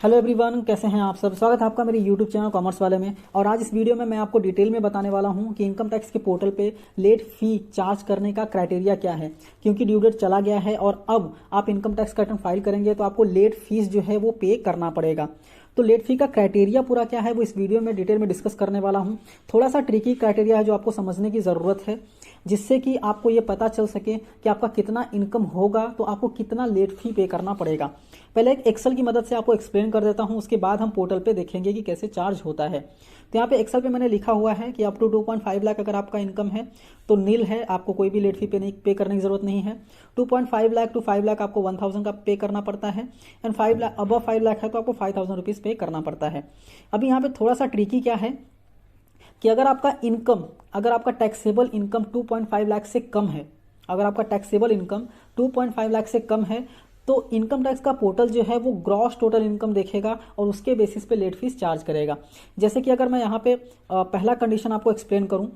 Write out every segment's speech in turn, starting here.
Hello everyone, कैसे हैं आप सब। स्वागत है आपका मेरे यूट्यूब चैनल कॉमर्स वाले में। और आज इस वीडियो में मैं आपको डिटेल में बताने वाला हूं कि इनकम टैक्स के पोर्टल पे लेट फी चार्ज करने का क्राइटेरिया क्या है, क्योंकि ड्यू डेट चला गया है और अब आप इनकम टैक्स का रिटर्न फाइल करेंगे तो आपको लेट फीस जो है वो पे करना पड़ेगा। तो लेट फी का क्राइटेरिया पूरा क्या है वो इस वीडियो में डिटेल में डिस्कस करने वाला हूं। थोड़ा सा ट्रिकी क्राइटेरिया है जो आपको समझने की ज़रूरत है, जिससे कि आपको ये पता चल सके कि आपका कितना इनकम होगा तो आपको कितना लेट फी पे करना पड़ेगा। पहले एक एक्सेल की मदद से आपको एक्सप्लेन कर देता हूं, उसके बाद हम पोर्टल पे देखेंगे कि कैसे चार्ज होता है। तो यहाँ पे एक्सेल पे मैंने लिखा हुआ है कि अप टू 2.5 लाख अगर आपका इनकम है तो नील है, आपको कोई भी लेट फी पे करने की जरूरत नहीं है। 2.5 लाख टू 5 लाख आपको 1000 का पे करना पड़ता है, एंड 5 लाख अबव 5 लाख है तो आपको 5000 रुपीज़ पे करना पड़ता है। अभी यहाँ पे थोड़ा सा ट्रिकी क्या है कि अगर आपका टैक्सेबल इनकम 2.5 लाख से कम है, अगर आपका टैक्सेबल इनकम 2.5 लाख से कम है तो इनकम टैक्स का पोर्टल जो है वो ग्रॉस टोटल इनकम देखेगा और उसके बेसिस पे लेट फीस चार्ज करेगा। जैसे कि अगर मैं यहाँ पे पहला कंडीशन आपको एक्सप्लेन करूँ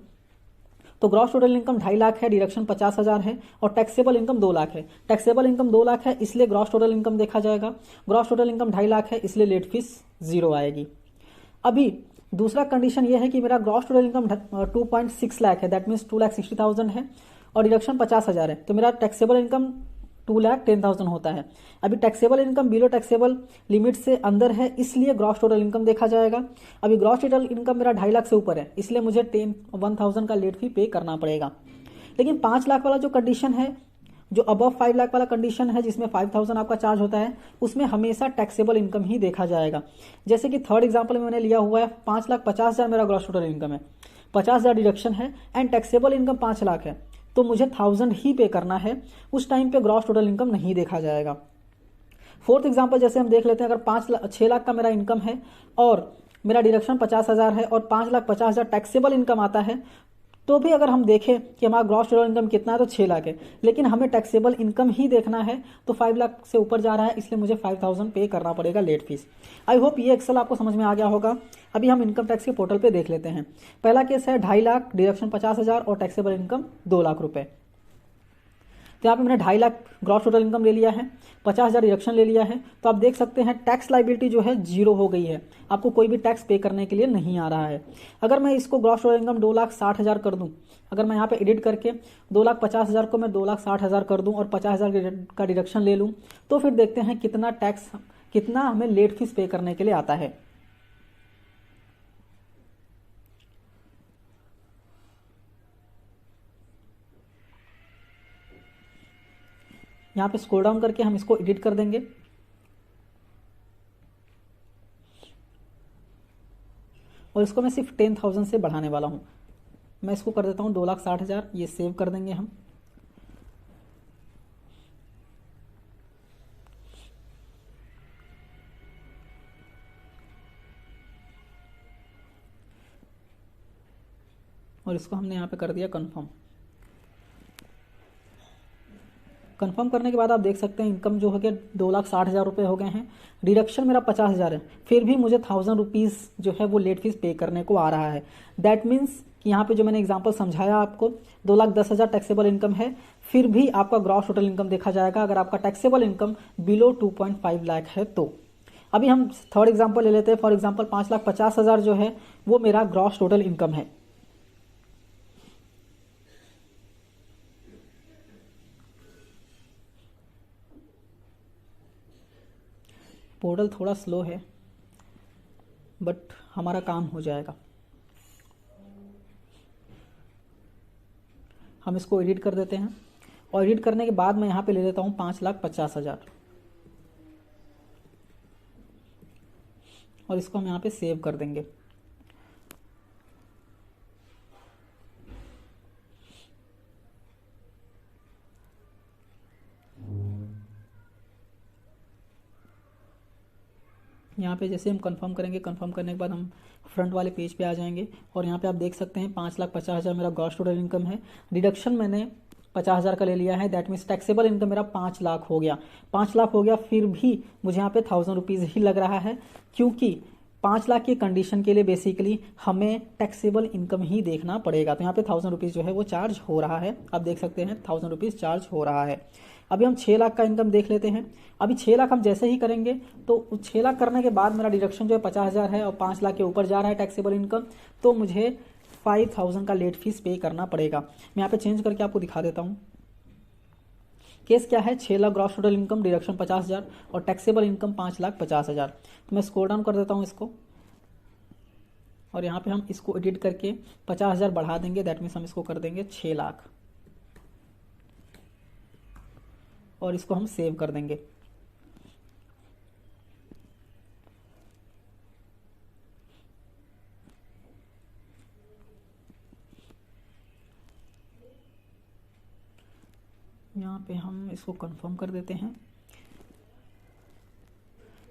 तो ग्रॉस टोटल इनकम 2.5 लाख है, डिडक्शन 50,000 है और टैक्सेबल इनकम 2 लाख है। टैक्सेबल इनकम 2 लाख है इसलिए ग्रॉस टोटल इनकम देखा जाएगा। ग्रॉस टोटल इनकम 2.5 लाख है इसलिए लेट फीस 0 आएगी। अभी दूसरा कंडीशन ये है कि मेरा ग्रॉस टोटल इनकम 2.6 लाख है, दैट मीन्स 2,60,000 है और डिडक्शन 50,000 है, तो मेरा टैक्सेबल इनकम 2,10,000 होता है। अभी taxable income below taxable limit से अंदर है इसलिए ग्रॉस टोटल इनकम देखा जाएगा। अभी ग्रॉस टोटल इनकम मेरा 2.5 लाख से ऊपर है इसलिए मुझे 1,000 का लेट फी पे करना पड़ेगा। लेकिन 5 लाख वाला जो कंडीशन है, जो अबव 5 लाख वाला कंडीशन है जिसमें 5,000 आपका चार्ज होता है, उसमें हमेशा टैक्सेबल इनकम ही देखा जाएगा। जैसे कि थर्ड एग्जांपल में मैंने लिया हुआ है 5,50,000 मेरा ग्रॉस टोटल इनकम है, 50,000 डिडक्शन है एंड टैक्सेबल इनकम 5 लाख है, तो मुझे 1,000 ही पे करना है। उस टाइम पे ग्रॉस टोटल इनकम नहीं देखा जाएगा। फोर्थ एग्जांपल जैसे हम देख लेते हैं, अगर 6 लाख का मेरा इनकम है और मेरा डिडक्शन 50,000 है और 5,50,000 टैक्सेबल इनकम आता है, तो भी अगर हम देखें कि हमारा ग्रॉस टोटल इनकम कितना है तो 6 लाख है, लेकिन हमें टैक्सेबल इनकम ही देखना है तो 5 लाख से ऊपर जा रहा है इसलिए मुझे 5,000 पे करना पड़ेगा लेट फीस। आई होप ये एक्सेल आपको समझ में आ गया होगा। अभी हम इनकम टैक्स के पोर्टल पे देख लेते हैं। पहला केस है 2.5 लाख, डिडक्शन 50,000 और टैक्सेबल इनकम 2 लाख रुपए। तो यहाँ पे मैंने 2.5 लाख ग्रॉस टोटल इनकम ले लिया है, 50,000 डिडक्शन ले लिया है, तो आप देख सकते हैं टैक्स लाइबिलिटी जो है 0 हो गई है, आपको कोई भी टैक्स पे करने के लिए नहीं आ रहा है। अगर मैं इसको ग्रॉस टोटल इनकम 2,60,000 कर दूं, अगर मैं यहाँ पे एडिट करके 2,50,000 को मैं 2,60,000 कर दूं और 50,000 का डिडक्शन ले लूँ, तो फिर देखते हैं कितना हमें लेट फीस पे करने के लिए आता है। यहाँ पे स्क्रॉल डाउन करके हम इसको एडिट कर देंगे और इसको मैं सिर्फ 10,000 से बढ़ाने वाला हूँ। मैं इसको कर देता हूँ 2,60,000, ये सेव कर देंगे हम। और इसको हमने यहाँ पे कर दिया कंफर्म। कंफर्म करने के बाद आप देख सकते हैं इनकम जो हो गया 2,60,000 रुपये हो गए हैं, डिडक्शन मेरा 50,000 है, फिर भी मुझे 1,000 रुपीज़ जो है वो लेट फीस पे करने को आ रहा है। दैट मीन्स कि यहाँ पे जो मैंने एग्जांपल समझाया आपको, 2,10,000 टैक्सेबल इनकम है, फिर भी आपका ग्रॉस टोटल इनकम देखा जाएगा अगर आपका टैक्सेबल इनकम बिलो 2.5 लाख है तो। अभी हम थर्ड एग्जाम्पल ले लेते हैं। फॉर एग्जाम्पल 5,50,000 जो है वो मेरा ग्रॉस टोटल इनकम है। पोर्टल थोड़ा स्लो है बट हमारा काम हो जाएगा। हम इसको एडिट कर देते हैं और एडिट करने के बाद मैं यहाँ पे ले लेता हूँ 5,50,000 और इसको हम यहाँ पे सेव कर देंगे। यहाँ पे जैसे हम कंफर्म करेंगे, कंफर्म करने के बाद हम फ्रंट वाले पेज पे आ जाएंगे और यहाँ पे आप देख सकते हैं 5,50,000 मेरा ग्रॉस टोटल इनकम है, डिडक्शन मैंने 50,000 का ले लिया है, दैट मीन्स टैक्सेबल इनकम मेरा 5 लाख हो गया। 5 लाख हो गया फिर भी मुझे यहाँ पे 1,000 रुपीज़ ही लग रहा है, क्योंकि 5 लाख की कंडीशन के लिए बेसिकली हमें टैक्सेबल इनकम ही देखना पड़ेगा। तो यहाँ पे 1000 रुपीज़ जो है वो चार्ज हो रहा है, आप देख सकते हैं 1000 रुपीज़ चार्ज हो रहा है। अभी हम 6 लाख का इनकम देख लेते हैं। अभी 6 लाख हम जैसे ही करेंगे तो 6 लाख करने के बाद मेरा डिडक्शन जो है 50,000 है और 5 लाख के ऊपर जा रहा है टैक्सेबल इनकम, तो मुझे 5000 का लेट फीस पे करना पड़ेगा। मैं यहाँ पे चेंज करके आपको दिखा देता हूँ। केस क्या है, 6 lakh gross total income, deduction 50,000 और टैक्सेबल इनकम 5,50,000। तो मैं स्क्रॉल डाउन कर देता हूँ इसको और यहाँ पे हम इसको एडिट करके 50,000 बढ़ा देंगे, दैट मीन्स हम इसको कर देंगे 6 लाख और इसको हम सेव कर देंगे। यहाँ पे हम इसको कंफर्म कर देते हैं।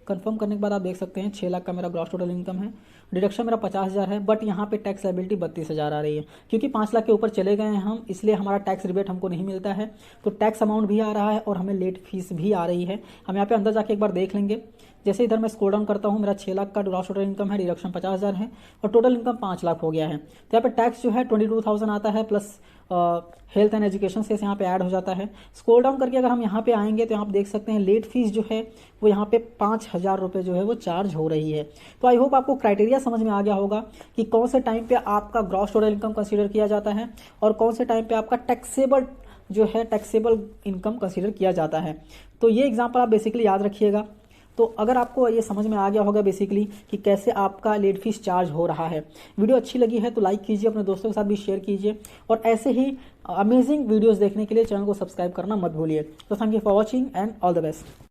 कंफर्म करने के बाद आप देख सकते हैं 6 लाख का मेरा ग्रॉस टोटल इनकम है, डिडक्शन मेरा 50,000 है, बट यहाँ पे टैक्स लायबिलिटी 32,000 आ रही है। क्योंकि 5 लाख के ऊपर चले गए हैं हम, इसलिए हमारा टैक्स रिबेट हमको नहीं मिलता है। तो टैक्स अमाउंट भी आ रहा है और हमें लेट फीस भी आ रही है। हम यहाँ पे अंदर जाके एक बार देख लेंगे। जैसे इधर मैं स्क्रॉल डाउन करता हूँ, मेरा 6 लाख का ग्रॉस टोटल इनकम है, डिडक्शन 50,000 है और टोटल इनकम 5 लाख हो गया है। तो यहाँ पे टैक्स जो है 22,000 आता है प्लस हेल्थ एंड एजुकेशन से यहाँ पे ऐड हो जाता है। स्क्रॉल डाउन करके अगर हम यहाँ पे आएंगे तो आप देख सकते हैं लेट फीस जो है वो यहाँ पे 5,000 रुपये जो है वो चार्ज हो रही है। तो आई होप आपको क्राइटेरिया समझ में आ गया होगा कि कौन से टाइम पे आपका ग्रॉस टोटल इनकम कंसीडर किया जाता है और कौन से टाइम पे आपका टैक्सेबल जो है टैक्सेबल इनकम कंसीडर किया जाता है। तो ये एग्जाम्पल आप बेसिकली याद रखिएगा। तो अगर आपको ये समझ में आ गया होगा बेसिकली कि कैसे आपका लेट फीस चार्ज हो रहा है। वीडियो अच्छी लगी है तो लाइक कीजिए, अपने दोस्तों के साथ भी शेयर कीजिए और ऐसे ही अमेजिंग वीडियोस देखने के लिए चैनल को सब्सक्राइब करना मत भूलिए। तो thank you for watching and all the best.